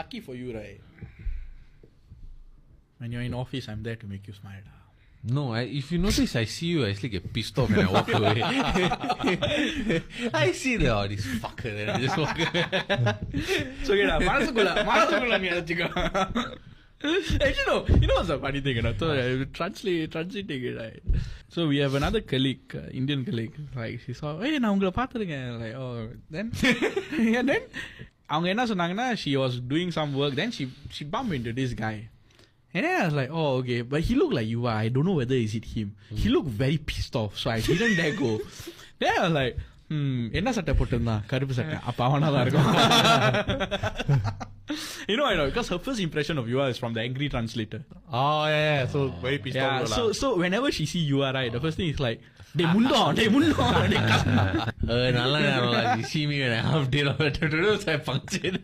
Lucky for you, right? When you're in office, I'm there to make you smile. No, if you notice, I see you, I actually get pissed off and I walk away. I see this fucker, and I just walk away. So, மனசுக்குள்ள நீ அழைச்சிக்கோ. Actually, no. You know what's the funny thing? So, translating it, right? So, we have another colleague, Indian colleague. Like, she saw, hey, நான் உங்களை பார்த்துருக்கேன். Like, oh, then, yeah, then, அவங்க என்ன சொன்னாங்கன்னா, she was doing some work, then she bumped into this guy. And then I was like, oh, okay, but he looked like you are. I don't know whether is it him. He looked very pissed off, so I didn't dare go. Then I was like, என்ன சட்டை போட்டிருந்தான்? கருப்பு சட்டை. அப்ப அவனாதான் இருக்கும். You know, because her first impression of Yua is from the angry translator. Oh, yeah. So, very pissed off. So whenever she see Yua, right, the first thing is like, they mullon. Nalla, you see me when I have dinner to do, so I function.